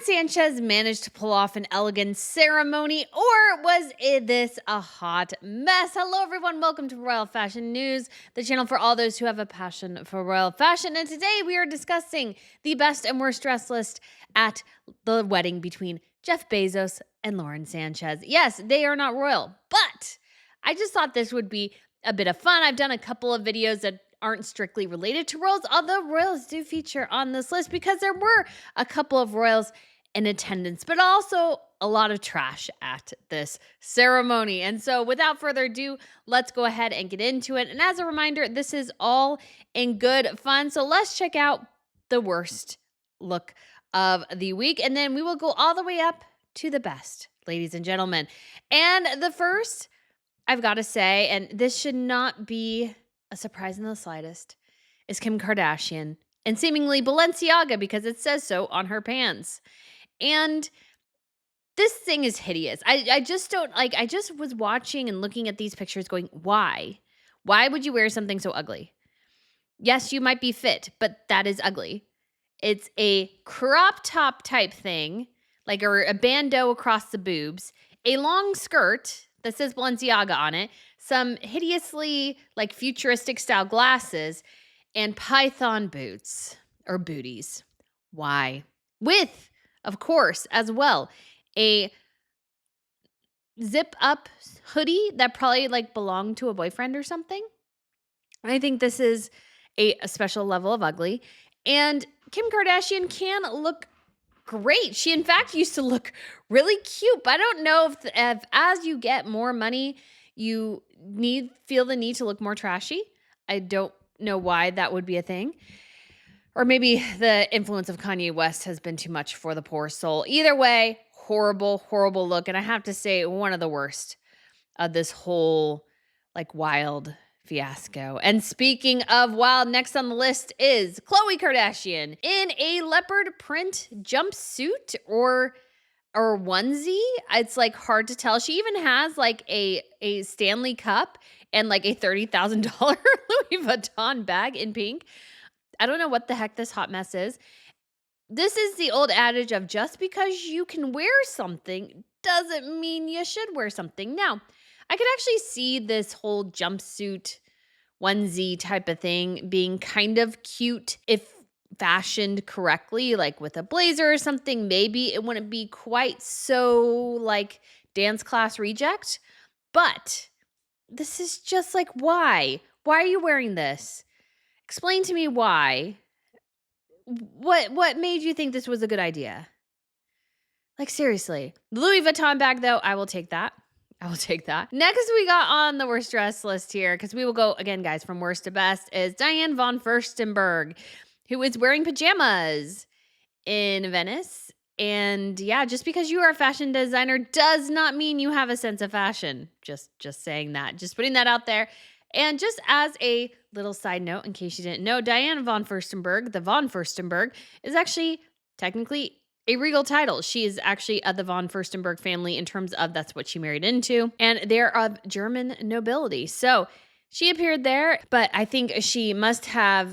Sanchez managed to pull off an elegant ceremony, or was this a hot mess? Hello, everyone. Welcome to Royal Fashion News, the channel for all those who have a passion for royal fashion. And today we are discussing the best and worst dress list at the wedding between Jeff Bezos and Lauren Sanchez. Yes, they are not royal, but I just thought this would be a bit of fun. I've done a couple of videos that aren't strictly related to royals, although royals do feature on this list because there were a couple of royals in attendance, but also a lot of trash at this ceremony. And so without further ado, let's go ahead and get into it. And as a reminder, this is all in good fun. So let's check out the worst look of the week, and then we will go all the way up to the best, ladies and gentlemen. And the first, I've got to say, and this should not be a surprise in the slightest, is Kim Kardashian and seemingly Balenciaga because it says so on her pants. And this thing is hideous. I just don't like, I just was watching and looking at these pictures going, why? Why would you wear something so ugly? Yes, you might be fit, but that is ugly. It's a crop top type thing, like a bandeau across the boobs, a long skirt that says Balenciaga on it, some hideously like futuristic style glasses, and python boots or booties. Why? With, of course, as well, a zip up hoodie that probably like belonged to a boyfriend or something. I think this is a special level of ugly. And Kim Kardashian can look great. She, in fact, used to look really cute. But I don't know if as you get more money, you feel the need to look more trashy. I don't know why that would be a thing. Or maybe the influence of Kanye West has been too much for the poor soul. Either way, horrible, horrible look. And I have to say, one of the worst of this whole like wild fiasco. And speaking of wild, next on the list is Khloe Kardashian in a leopard print jumpsuit or onesie. It's like hard to tell. She even has like a Stanley cup and like a $30,000 Louis Vuitton bag in pink. I don't know what the heck this hot mess is. This is the old adage of just because you can wear something doesn't mean you should wear something. Now, I could actually see this whole jumpsuit onesie type of thing being kind of cute if fashioned correctly, like with a blazer or something. Maybe it wouldn't be quite so like dance class reject, but this is just like, why? Why are you wearing this? Explain to me why. What made you think this was a good idea? Like, seriously. The Louis Vuitton bag, though, I will take that. I will take that. Next, we got on the worst dress list here, because we will go, again, guys, from worst to best, is Diane von Furstenberg, who is wearing pajamas in Venice. And yeah, just because you are a fashion designer does not mean you have a sense of fashion. Just saying that. Just putting that out there. And just as a little side note, in case you didn't know, Diane von Furstenberg, the von Furstenberg, is actually technically a regal title. She is actually of the von Furstenberg family in terms of that's what she married into. And they're of German nobility. So she appeared there, but I think she must have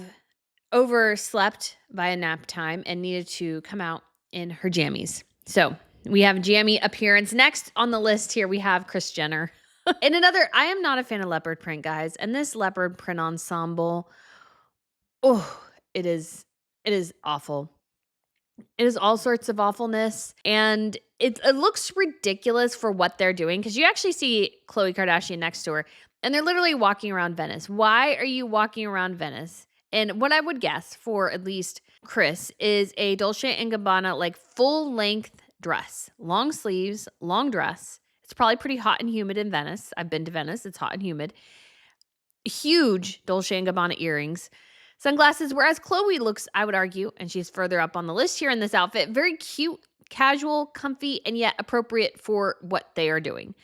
overslept by a nap time and needed to come out in her jammies. So we have jammy appearance. Next on the list here, we have Kris Jenner. And another, I am not a fan of leopard print, guys. And this leopard print ensemble, oh, it is awful. It is all sorts of awfulness. And it looks ridiculous for what they're doing. Because you actually see Khloe Kardashian next to her. And they're literally walking around Venice. Why are you walking around Venice? And what I would guess for at least Kris is a Dolce & Gabbana like full length dress. Long sleeves, long dress. It's probably pretty hot and humid in Venice. I've been to Venice. It's hot and humid. Huge Dolce & Gabbana earrings. Sunglasses, whereas Khloe looks, I would argue, and she's further up on the list here in this outfit, very cute, casual, comfy, and yet appropriate for what they are doing.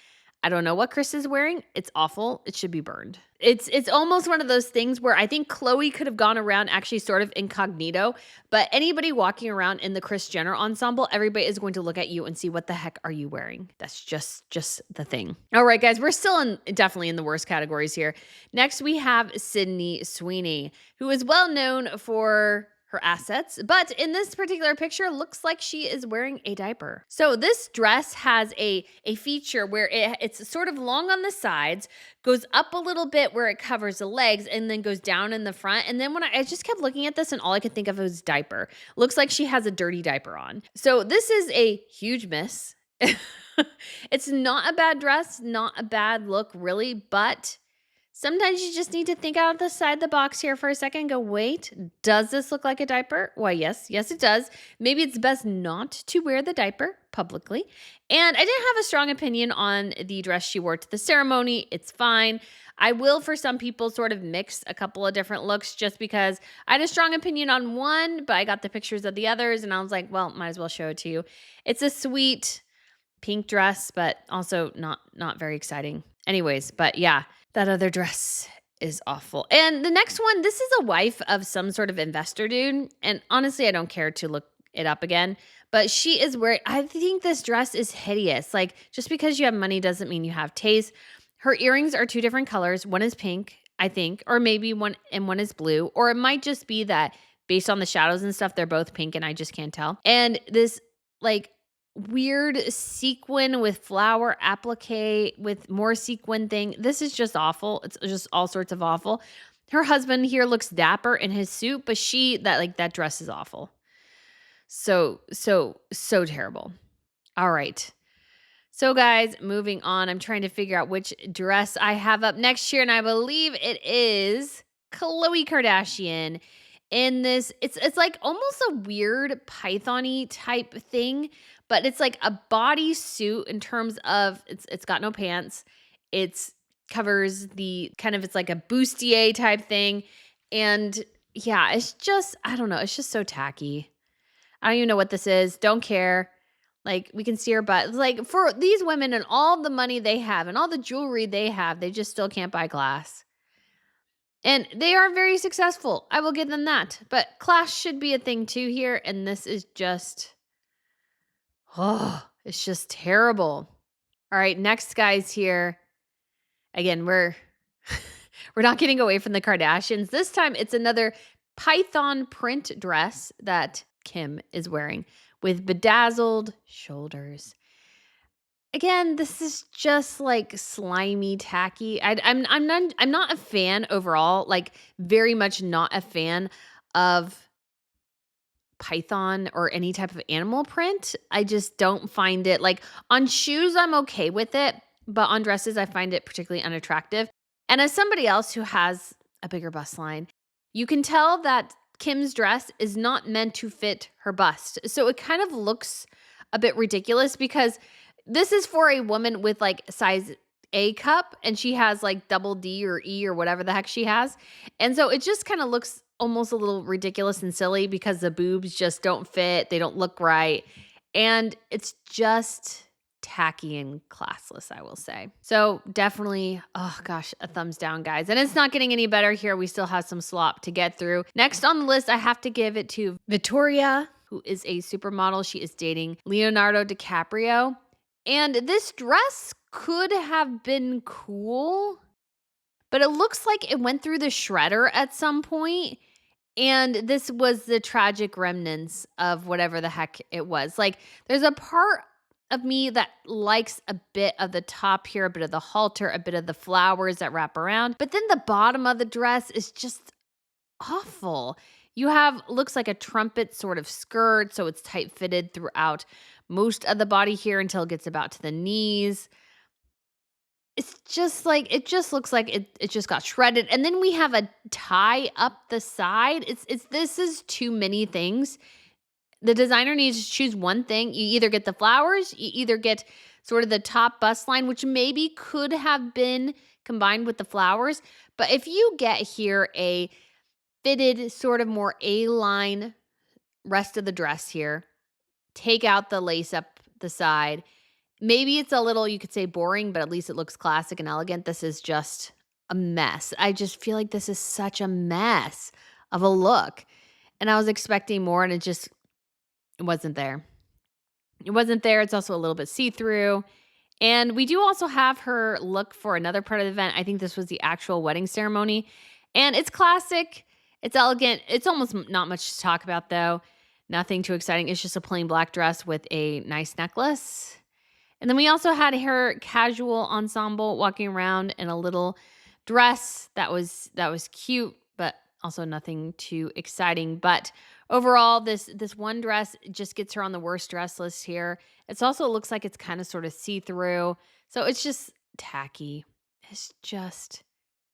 I don't know what Kris is wearing. It's awful. It should be burned. It's almost one of those things where I think Khloe could have gone around actually sort of incognito, but anybody walking around in the Kris Jenner ensemble, everybody is going to look at you and see what the heck are you wearing. That's just the thing. All right, guys, we're still definitely in the worst categories here. Next, we have Sydney Sweeney, who is well known for her assets, but in this particular picture, looks like she is wearing a diaper. So this dress has a feature where it's sort of long on the sides, goes up a little bit where it covers the legs, and then goes down in the front. And then when I just kept looking at this, and all I could think of was diaper. Looks like she has a dirty diaper on. So this is a huge miss. It's not a bad dress, not a bad look really, but sometimes you just need to think out the side of the box here for a second and go, wait, does this look like a diaper? Why, yes, it does. Maybe it's best not to wear the diaper publicly. And I didn't have a strong opinion on the dress she wore to the ceremony. It's fine. I will, for some people, sort of mix a couple of different looks just because I had a strong opinion on one, but I got the pictures of the others and I was like, well, might as well show it to you. It's a sweet pink dress, but also not very exciting. Anyways, but yeah, that other dress is awful. And the next one, this is a wife of some sort of investor dude. And honestly, I don't care to look it up again. But she is wearing, I think this dress is hideous. Like, just because you have money doesn't mean you have taste. Her earrings are two different colors. One is pink, I think, or maybe one is blue. Or it might just be that based on the shadows and stuff, they're both pink and I just can't tell. And this, like, weird sequin with flower applique with more sequin thing. This is just awful. It's just all sorts of awful. Her husband here looks dapper in his suit, but that dress is awful. So terrible. All right. So guys, moving on. I'm trying to figure out which dress I have up next year, and I believe it is Khloe Kardashian. In this, it's like almost a weird python-y type thing, but it's like a bodysuit in terms of it's got no pants. It's covers the kind of, it's like a bustier type thing. And yeah, it's just, I don't know. It's just so tacky. I don't even know what this is. Don't care. Like, we can see her butt. It's like, for these women and all the money they have and all the jewelry they have, they just still can't buy glass. And they are very successful. I will give them that. But class should be a thing too here. And this is just, it's just terrible. All right, next guys here. Again, we're not getting away from the Kardashians. This time it's another python print dress that Kim is wearing with bedazzled shoulders. Again, this is just like slimy, tacky. I'm not a fan overall. Like, very much not a fan of python or any type of animal print. I just don't find it, like, on shoes I'm okay with it, but on dresses I find it particularly unattractive. And as somebody else who has a bigger bust line, you can tell that Kim's dress is not meant to fit her bust. So it kind of looks a bit ridiculous because this is for a woman with like size A cup and she has like double D or E or whatever the heck she has. And so it just kind of looks almost a little ridiculous and silly because the boobs just don't fit. They don't look right. And it's just tacky and classless, I will say. So definitely, oh gosh, a thumbs down, guys. And it's not getting any better here. We still have some slop to get through. Next on the list, I have to give it to Victoria, who is a supermodel. She is dating Leonardo DiCaprio. And this dress could have been cool, but it looks like it went through the shredder at some point. And this was the tragic remnants of whatever the heck it was. Like, there's a part of me that likes a bit of the top here, a bit of the halter, a bit of the flowers that wrap around. But then the bottom of the dress is just awful. You have, looks like a trumpet sort of skirt, so it's tight fitted throughout most of the body here until it gets about to the knees. It's just like, it just looks like it just got shredded. And then we have a tie up the side. This is too many things. The designer needs to choose one thing. You either get the flowers, you either get sort of the top bust line, which maybe could have been combined with the flowers. But if you get here a fitted sort of more A-line rest of the dress here, take out the lace up the side. Maybe it's a little, you could say boring, but at least it looks classic and elegant. This is just a mess. I just feel like this is such a mess of a look. And I was expecting more and it wasn't there. It wasn't there. It's also a little bit see-through. And we do also have her look for another part of the event. I think this was the actual wedding ceremony. And it's classic. It's elegant. It's almost not much to talk about, though. Nothing too exciting. It's just a plain black dress with a nice necklace. And then we also had her casual ensemble walking around in a little dress that was cute, but also nothing too exciting. But overall, this one dress just gets her on the worst dress list here. It's also looks like it's kind of sort of see-through. So it's just tacky. It's just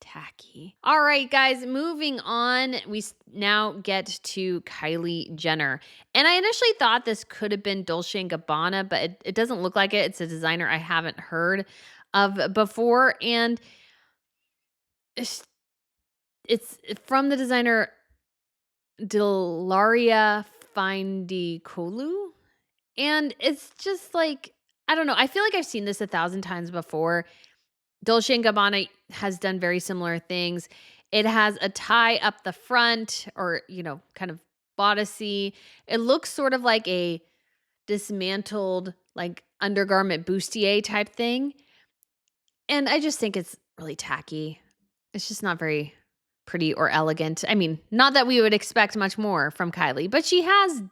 tacky. All right, guys, moving on. Now get to Kylie Jenner. And I initially thought this could have been Dolce& and Gabbana, but it doesn't look like it. It's a designer I haven't heard of before. And it's, it's from the designer Delaria Findicolu. And it's just like, I don't know. I feel like I've seen this 1,000 times before. Dolce& and Gabbana has done very similar things. It has a tie up the front or, kind of bodicey. It looks sort of like a dismantled, like, undergarment bustier type thing. And I just think it's really tacky. It's just not very pretty or elegant. I mean, not that we would expect much more from Kylie, but she has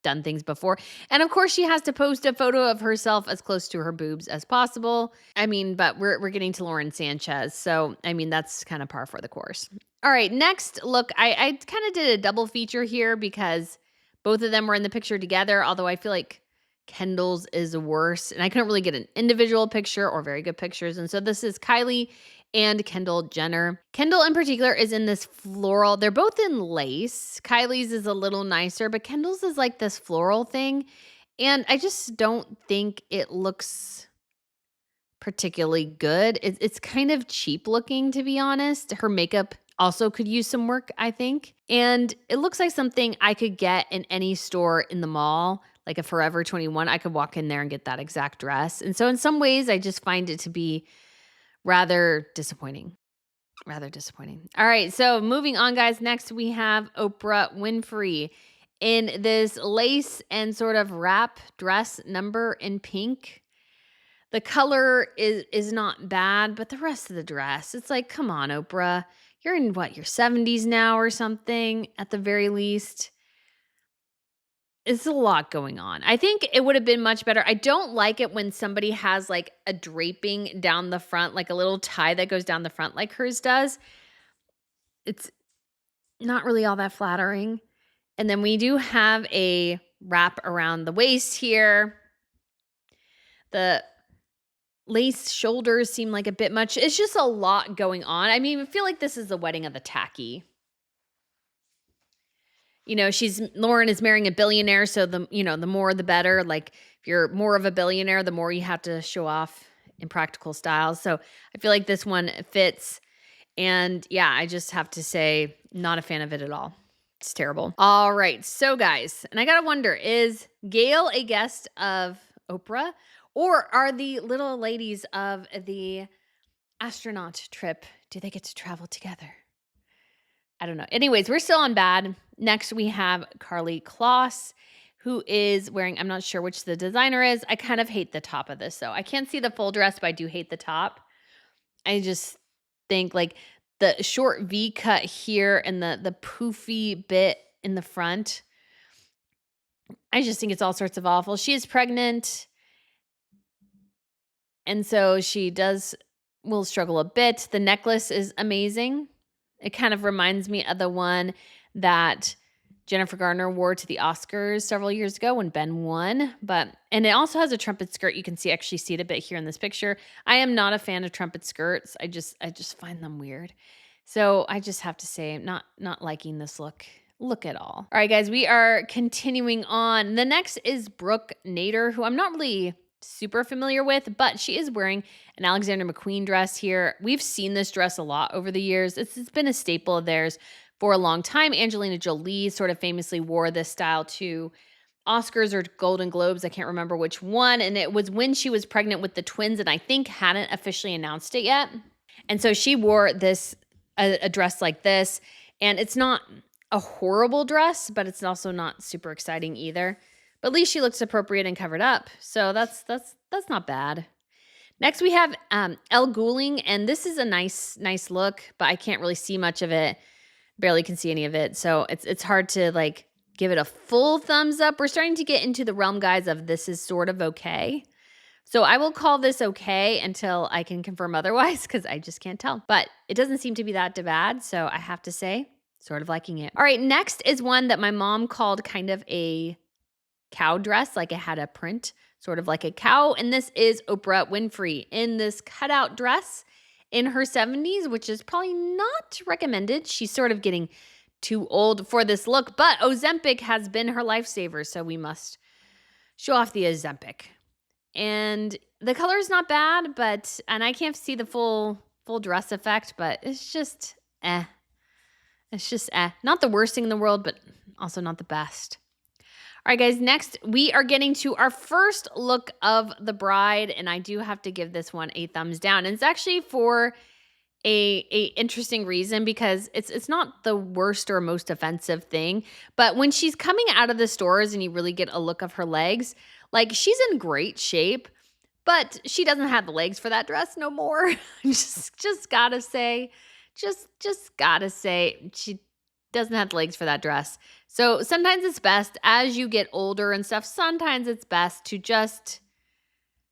done things before. And of course, she has to post a photo of herself as close to her boobs as possible. I mean, but we're getting to Lauren Sanchez. So, I mean, that's kind of par for the course. All right, next look, I kind of did a double feature here because both of them were in the picture together, although I feel like Kendall's is worse. And I couldn't really get an individual picture or very good pictures. And so this is Kylie and Kendall Jenner. Kendall in particular is in this floral. They're both in lace. Kylie's is a little nicer, but Kendall's is like this floral thing. And I just don't think it looks particularly good. It's kind of cheap looking, to be honest. Her makeup also could use some work, I think. And it looks like something I could get in any store in the mall, like a Forever 21. I could walk in there and get that exact dress. And so in some ways, I just find it to be rather disappointing. Rather disappointing. All right, so moving on, guys. Next, we have Oprah Winfrey in this lace and sort of wrap dress number in pink. The color is not bad, but the rest of the dress, it's like, come on, Oprah. You're in what, your 70s now or something at the very least. It's a lot going on. I think it would have been much better. I don't like it when somebody has like a draping down the front, like a little tie that goes down the front like hers does. It's not really all that flattering. And then we do have a wrap around the waist here. The lace shoulders seem like a bit much. It's just a lot going on. I mean, I feel like this is the wedding of the tacky. Lauren is marrying a billionaire, so the more the better. Like if you're more of a billionaire, the more you have to show off in practical styles. So I feel like this one fits. And yeah, I just have to say, not a fan of it at all. It's terrible. All right. So guys, and I got to wonder, is Gail a guest of Oprah, or are the little ladies of the astronaut trip, do they get to travel together? I don't know. Anyways, we're still on bad. Next, we have Karlie Kloss, who is wearing, I'm not sure which the designer is. I kind of hate the top of this, though. I can't see the full dress, but I do hate the top. I just think like the short V cut here and the poofy bit in the front. I just think it's all sorts of awful. She is pregnant. And so she will struggle a bit. The necklace is amazing. It kind of reminds me of the one that Jennifer Garner wore to the Oscars several years ago when Ben won. And it also has a trumpet skirt. You can actually see it a bit here in this picture. I am not a fan of trumpet skirts. I just find them weird. So I just have to say, I'm not liking this look at all. All right, guys, we are continuing on. The next is Brooke Nader, who I'm not really super familiar with, but she is wearing an Alexander McQueen dress here. We've seen this dress a lot over the years. It's been a staple of theirs for a long time. Angelina Jolie sort of famously wore this style to Oscars or Golden Globes. I can't remember which one. And it was when she was pregnant with the twins and I think hadn't officially announced it yet. And so she wore a dress like this. And it's not a horrible dress, but it's also not super exciting either. But at least she looks appropriate and covered up. So that's not bad. Next, we have Elle Goulding, and this is a nice look, but I can't really see much of it. barely can see any of it. So it's hard to like give it a full thumbs up. We're starting to get into the realm, guys, of this is sort of okay. So I will call this okay until I can confirm otherwise because I just can't tell. But it doesn't seem to be that bad. So I have to say, sort of liking it. All right, next is one that my mom called kind of a cow dress, like it had a print, sort of like a cow. And this is Oprah Winfrey in this cutout dress in her 70s, which is probably not recommended. She's sort of getting too old for this look, but Ozempic has been her lifesaver, so we must show off the Ozempic. And the color is not bad, and I can't see the full dress effect, but it's just It's just not the worst thing in the world, but also not the best. All right, guys, next we are getting to our first look of the bride, and I do have to give this one a thumbs down. And it's actually for a interesting reason because it's not the worst or most offensive thing, but when she's coming out of the stores and you really get a look of her legs, like she's in great shape, but she doesn't have the legs for that dress no more. just gotta say, just gotta say, she doesn't have the legs for that dress. So sometimes it's best as you get older and stuff, sometimes it's best to just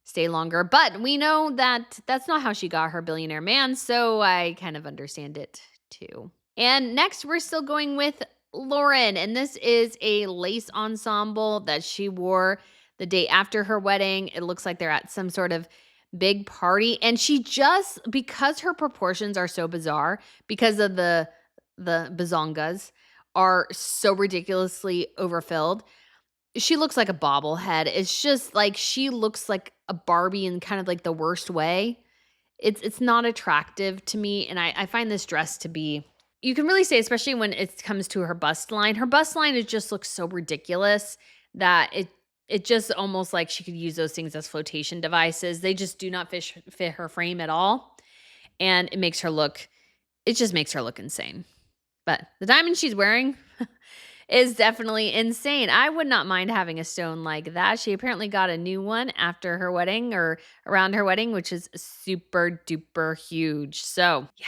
stay longer. But we know that that's not how she got her billionaire man, so I kind of understand it too. And next, we're still going with Lauren, and this is a lace ensemble that she wore the day after her wedding. It looks like they're at some sort of big party, and she just, because her proportions are so bizarre, because of the bazongas are so ridiculously overfilled, she looks like a bobblehead. It's just like she looks like a Barbie in kind of like the worst way. It's not attractive to me, and I find this dress to be, you can really say, especially when it comes to her bust line. Her bust line, it just looks so ridiculous that it just almost like she could use those things as flotation devices. They just do not fit her frame at all, and it just makes her look insane. But the diamond she's wearing is definitely insane. I would not mind having a stone like that. She apparently got a new one after her wedding or around her wedding, which is super duper huge. So, yeah.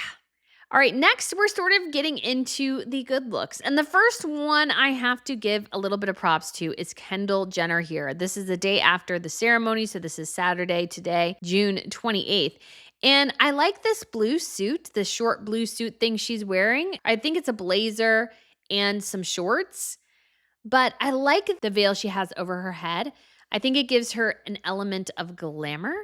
All right, next we're sort of getting into the good looks. And the first one I have to give a little bit of props to is Kendall Jenner here. This is the day after the ceremony, so this is Saturday today, June 28th. And I like this blue suit, the short blue suit thing she's wearing. I think it's a blazer and some shorts, but I like the veil she has over her head. I think it gives her an element of glamour,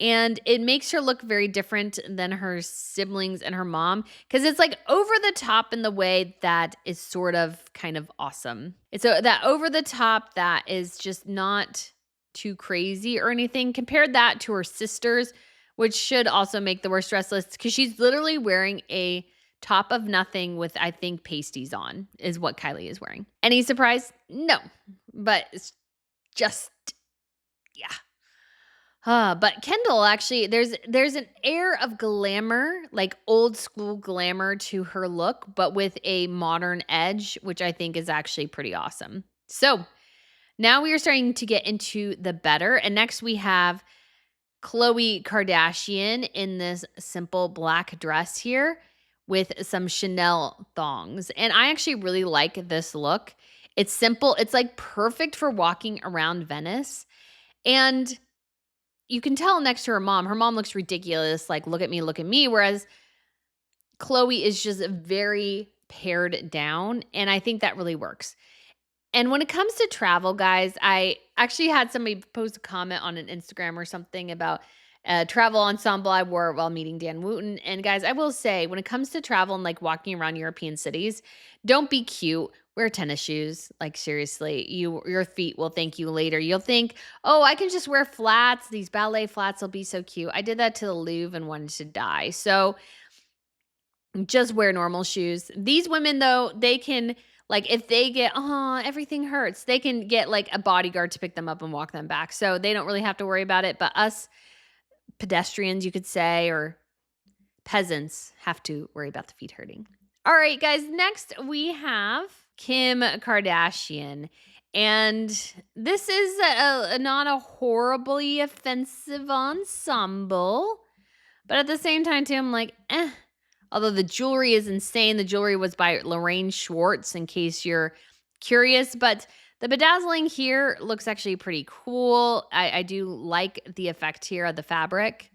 and it makes her look very different than her siblings and her mom because it's like over the top in the way that is sort of kind of awesome. It's that over the top that is just not too crazy or anything. Compared that to her sisters, which should also make the worst dress list because she's literally wearing a top of nothing with, I think, pasties on is what Kylie is wearing. Any surprise? No, but it's just, yeah. But Kendall, actually, there's an air of glamour, like old school glamour to her look, but with a modern edge, which I think is actually pretty awesome. So now we are starting to get into the better. And next we have Khloe Kardashian in this simple black dress here with some Chanel thongs. And I actually really like this look. It's simple. It's like perfect for walking around Venice. And you can tell next to her mom looks ridiculous, like look at me, whereas Khloe is just very pared down, and I think that really works. And when it comes to travel, guys, I actually had somebody post a comment on an Instagram or something about a travel ensemble I wore while meeting Dan Wooten. And guys, I will say, when it comes to travel and like walking around European cities, don't be cute. Wear tennis shoes. Like seriously, your feet will thank you later. You'll think, oh, I can just wear flats. These ballet flats will be so cute. I did that to the Louvre and wanted to die. So just wear normal shoes. These women, though, they can, like, if they get, everything hurts, they can get like a bodyguard to pick them up and walk them back. So they don't really have to worry about it. But us pedestrians, you could say, or peasants have to worry about the feet hurting. All right, guys, next we have Kim Kardashian. And this is not a horribly offensive ensemble. But at the same time, too, I'm like, Although the jewelry is insane. The jewelry was by Lorraine Schwartz, in case you're curious. But the bedazzling here looks actually pretty cool. I do like the effect here of the fabric.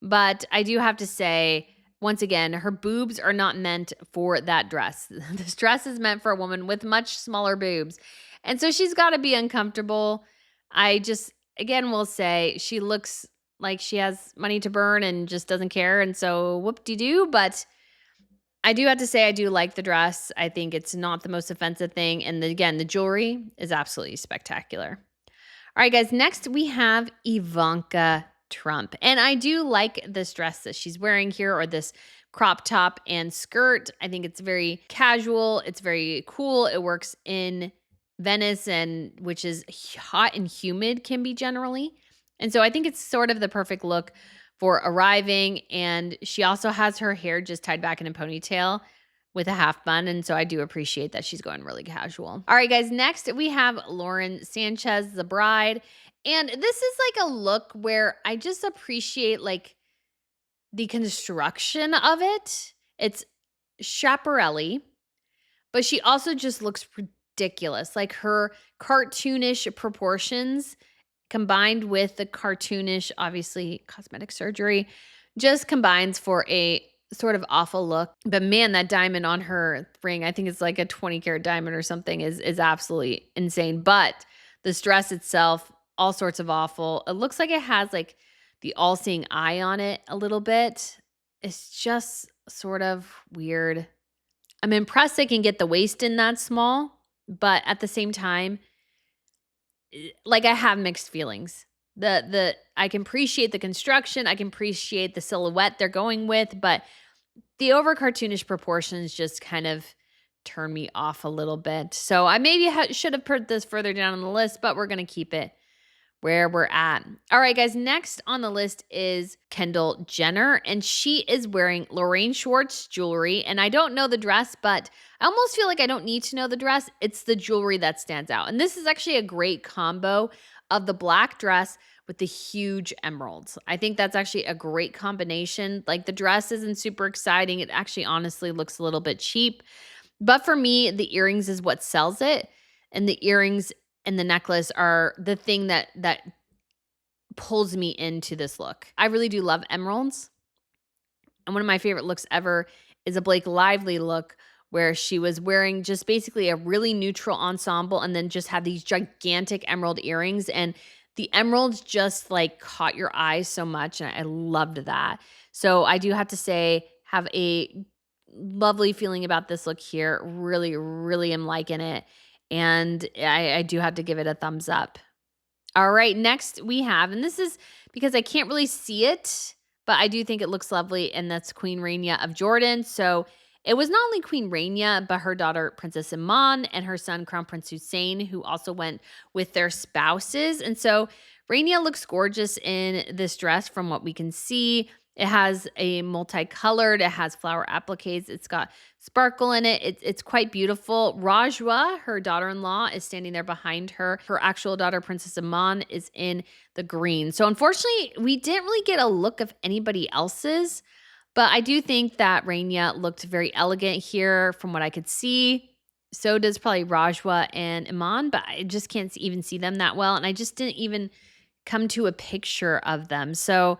But I do have to say, once again, her boobs are not meant for that dress. This dress is meant for a woman with much smaller boobs. And so she's got to be uncomfortable. I just, again, will say she looks like she has money to burn and just doesn't care. And so whoop-de-doo. But I do have to say I do like the dress. I think it's not the most offensive thing. And again, the jewelry is absolutely spectacular. All right, guys, next we have Ivanka Trump. And I do like this dress that she's wearing here, or this crop top and skirt. I think it's very casual. It's very cool. It works in Venice, and which is hot and humid can be generally. And so I think it's sort of the perfect look for arriving. And she also has her hair just tied back in a ponytail with a half bun. And so I do appreciate that she's going really casual. All right, guys, next we have Lauren Sanchez, the bride. And this is like a look where I just appreciate like the construction of it. It's chaparelli, but she also just looks ridiculous. Like her cartoonish proportions combined with the cartoonish, obviously, cosmetic surgery just combines for a sort of awful look. But man, that diamond on her ring, I think it's like a 20-carat diamond or something, is absolutely insane. But this dress itself, all sorts of awful. It looks like it has like the all-seeing eye on it a little bit. It's just sort of weird. I'm impressed they can get the waist in that small, but at the same time, like I have mixed feelings. I can appreciate the construction, I can appreciate the silhouette they're going with, but the over cartoonish proportions just kind of turn me off a little bit. So I maybe should have put this further down on the list, but we're going to keep it where we're at. All right, guys, next on the list is Kendall Jenner, and she is wearing Lorraine Schwartz jewelry. And I don't know the dress, but I almost feel like I don't need to know the dress. It's the jewelry that stands out. And this is actually a great combo of the black dress with the huge emeralds. I think that's actually a great combination. Like the dress isn't super exciting. It actually honestly looks a little bit cheap. But for me, the earrings is what sells it. And the earrings and the necklace are the thing that pulls me into this look. I really do love emeralds. And one of my favorite looks ever is a Blake Lively look where she was wearing just basically a really neutral ensemble and then just had these gigantic emerald earrings. And the emeralds just like caught your eyes so much. And I loved that. So I do have to say, have a lovely feeling about this look here. Really, really am liking it. And I do have to give it a thumbs up. All right, next we have, and this is because I can't really see it, but I do think it looks lovely, and that's Queen Rania of Jordan. So it was not only Queen Rania, but her daughter, Princess Iman, and her son, Crown Prince Hussein, who also went with their spouses. And so Rania looks gorgeous in this dress from what we can see. It has a multicolored, it has flower appliques, it's got sparkle in it. It's quite beautiful. Rajwa, her daughter-in-law, is standing there behind her. Her actual daughter, Princess Iman, is in the green. So unfortunately, we didn't really get a look of anybody else's, but I do think that Rania looked very elegant here from what I could see. So does probably Rajwa and Iman, but I just can't even see them that well. And I just didn't even come to a picture of them. So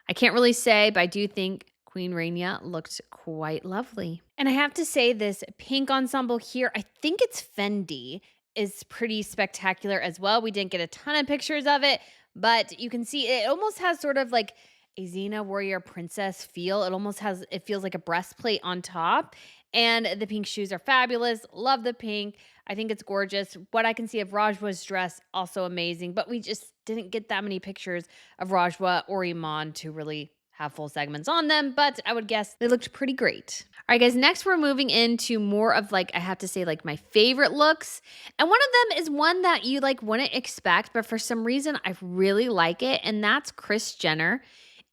I can't really say, but I do think Queen Rania looked quite lovely. And I have to say this pink ensemble here, I think it's Fendi, is pretty spectacular as well. We didn't get a ton of pictures of it, but you can see it almost has sort of like a Xena warrior princess feel. It feels like a breastplate on top. And the pink shoes are fabulous. Love the pink. I think it's gorgeous. What I can see of Rajwa's dress, also amazing. But we just didn't get that many pictures of Rajwa or Iman to really have full segments on them. But I would guess they looked pretty great. All right, guys, next we're moving into more of like, I have to say like my favorite looks. And one of them is one that you like wouldn't expect, but for some reason I really like it. And that's Kris Jenner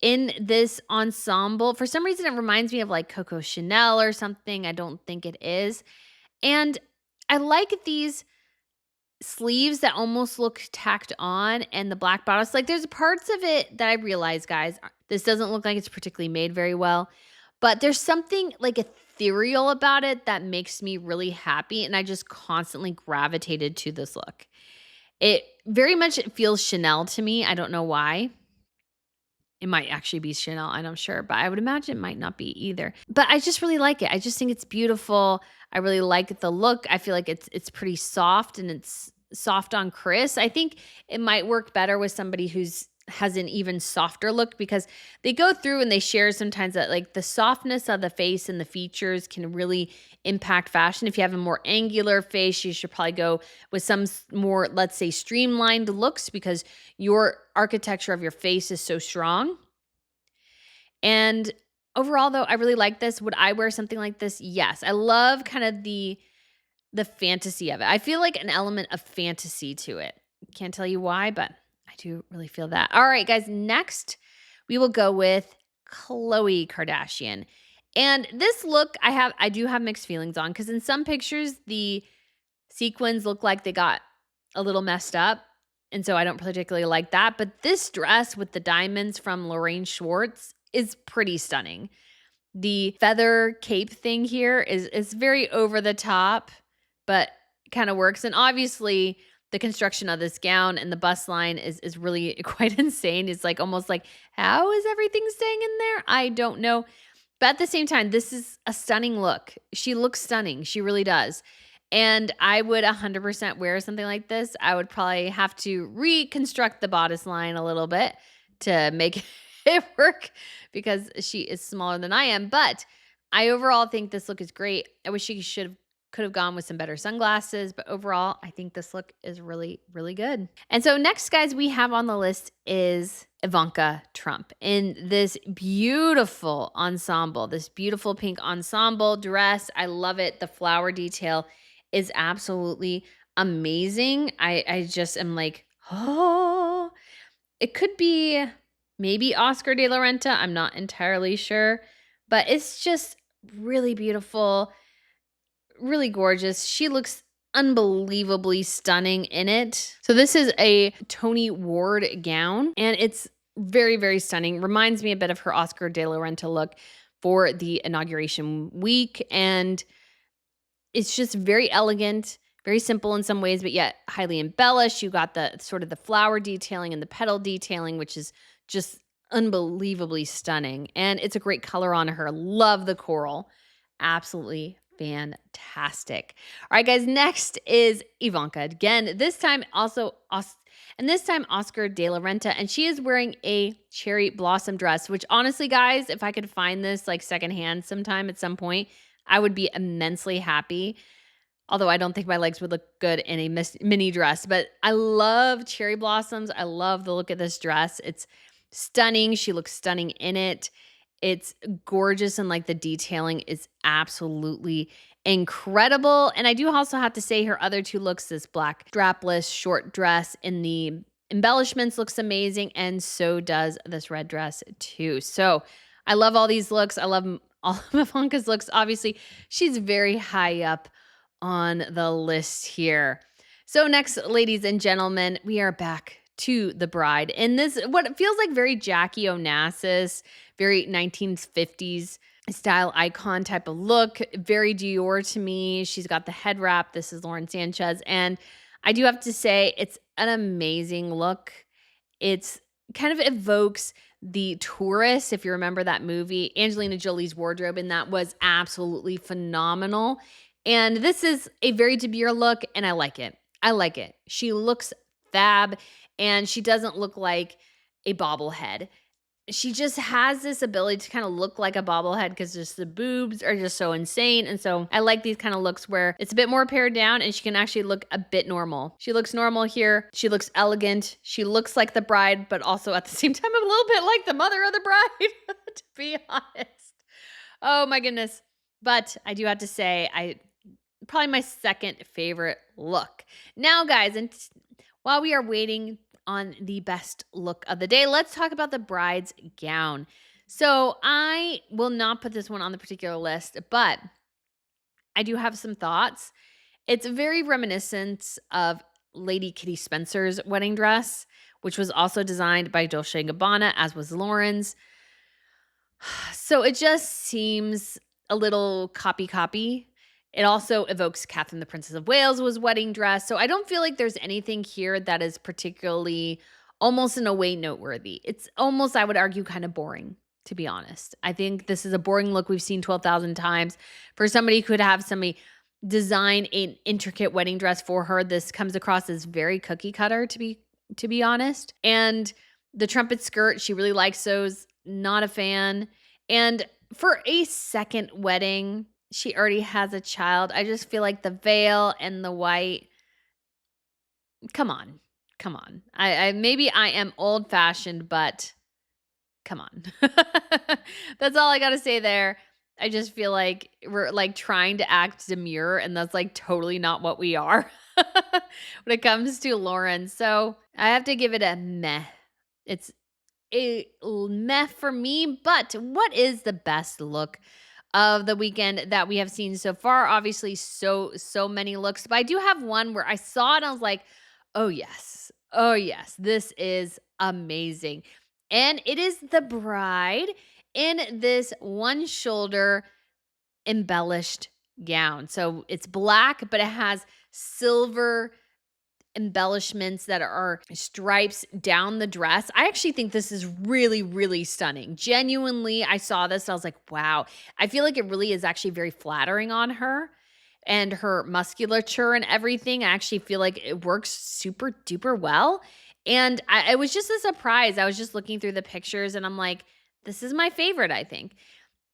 in this ensemble. For some reason, it reminds me of like Coco Chanel or something. I don't think it is. And I like these sleeves that almost look tacked on and the black bodice. Like there's parts of it that I realize, guys, this doesn't look like it's particularly made very well. but there's something like ethereal about it that makes me really happy, and I just constantly gravitated to this look. It very much feels Chanel to me. I don't know why. It might actually be Chanel, I'm not sure, but I would imagine it might not be either. But I just really like it. I just think it's beautiful. I really like the look. I feel like it's pretty soft and it's soft on Chris. I think it might work better with somebody who's has an even softer look because they go through and they share sometimes that like the softness of the face and the features can really impact fashion. If you have a more angular face, you should probably go with some more, let's say, streamlined looks because your architecture of your face is so strong. And overall, though, I really like this. Would I wear something like this? Yes. I love kind of the fantasy of it. I feel like an element of fantasy to it. Can't tell you why, but I do really feel that. All right, guys, next we will go with Khloe Kardashian. And this look I do have mixed feelings on cuz in some pictures the sequins look like they got a little messed up. And so I don't particularly like that, but this dress with the diamonds from Lorraine Schwartz is pretty stunning. The feather cape thing here is very over the top, but kind of works. And obviously, the construction of this gown and the bust line is really quite insane. It's like almost like, how is everything staying in there? I don't know. But at the same time, this is a stunning look. She looks stunning. She really does. And I would 100% wear something like this. I would probably have to reconstruct the bodice line a little bit to make it work because she is smaller than I am. But I overall think this look is great. I wish she could have gone with some better sunglasses, but overall, I think this look is really, really good. And so next, guys, we have on the list is Ivanka Trump in this beautiful ensemble, this beautiful pink ensemble dress. I love it. The flower detail is absolutely amazing. I just am like, oh, it could be maybe Oscar de la Renta. I'm not entirely sure, but it's just really beautiful, really gorgeous. She looks unbelievably stunning in it. So this is a Toni Ward gown and it's very, very stunning. Reminds me a bit of her Oscar de la Renta look for the inauguration week. And it's just very elegant, very simple in some ways, but yet highly embellished. You got the sort of the flower detailing and the petal detailing, which is just unbelievably stunning. And it's a great color on her. Love the coral. Absolutely fantastic. All right, guys, next is Ivanka. Again, this time Oscar de la Renta, and she is wearing a cherry blossom dress, which honestly, guys, if I could find this like secondhand sometime at some point, I would be immensely happy. Although I don't think my legs would look good in a mini dress, but I love cherry blossoms. I love the look of this dress. It's stunning. She looks stunning in it. It's gorgeous and like the detailing is absolutely incredible. And I do also have to say her other two looks, this black strapless short dress in the embellishments looks amazing. And so does this red dress too. So I love all these looks. I love all of Ivanka's looks. Obviously, she's very high up on the list here. So next, ladies and gentlemen, we are back to the bride. And this, what feels like very Jackie Onassis, very 1950s style icon type of look, very Dior to me. She's got the head wrap. This is Lauren Sanchez. And I do have to say, it's an amazing look. It's kind of evokes the Tourist, if you remember that movie. Angelina Jolie's wardrobe in that was absolutely phenomenal. And this is a very demure look, and I like it. I like it. She looks fab, and she doesn't look like a bobblehead. She just has this ability to kind of look like a bobblehead because just the boobs are just so insane. And so I like these kind of looks where it's a bit more pared down and she can actually look a bit normal. She looks normal here. She looks elegant. She looks like the bride, but also at the same time, a little bit like the mother of the bride, to be honest. Oh my goodness. But I do have to say, probably my second favorite look. Now, guys, and while we are waiting on the best look of the day, let's talk about the bride's gown. So I will not put this one on the particular list, but I do have some thoughts. It's very reminiscent of Lady Kitty Spencer's wedding dress, which was also designed by Dolce & Gabbana, as was Lauren's. So it just seems a little copy. It also evokes Catherine the Princess of Wales' wedding dress. So I don't feel like there's anything here that is particularly almost in a way noteworthy. It's almost, I would argue, kind of boring, to be honest. I think this is a boring look we've seen 12,000 times. For somebody who could have somebody design an intricate wedding dress for her, this comes across as very cookie cutter, to be honest. And the trumpet skirt, she really likes those. Not a fan. And for a second wedding, she already has a child. I just feel like the veil and the white, come on. Come on. I maybe I am old fashioned, but come on. That's all I got to say there. I just feel like we're like trying to act demure, and that's like totally not what we are when it comes to Lauren. So I have to give it a meh. It's a meh for me, but what is the best look of the weekend that we have seen so far? Obviously, so many looks, but I do have one where I saw it and I was like, oh yes, this is amazing. And it is the bride in this one shoulder embellished gown. So it's black, but it has silver embellishments that are stripes down the dress. I actually think this is really, really stunning. Genuinely, I saw this. I was like, wow. I feel like it really is actually very flattering on her and her musculature and everything. I actually feel like it works super duper well. And it was just a surprise. I was just looking through the pictures and I'm like, this is my favorite, I think.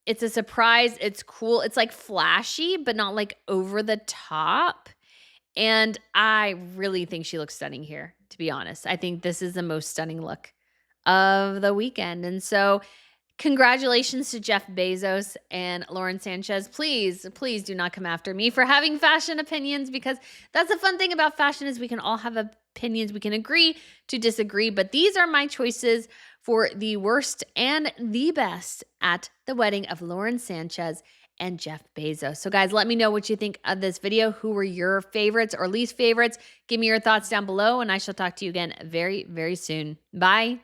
It's a surprise. It's cool. It's like flashy, but not like over the top. And I really think she looks stunning here, to be honest. I think this is the most stunning look of the weekend. And so congratulations to Jeff Bezos and Lauren Sanchez. Please, please do not come after me for having fashion opinions, because that's the fun thing about fashion is we can all have opinions. We can agree to disagree, but these are my choices for the worst and the best at the wedding of Lauren Sanchez and Jeff Bezos. So guys, let me know what you think of this video. Who were your favorites or least favorites? Give me your thoughts down below, and I shall talk to you again very, very soon. Bye.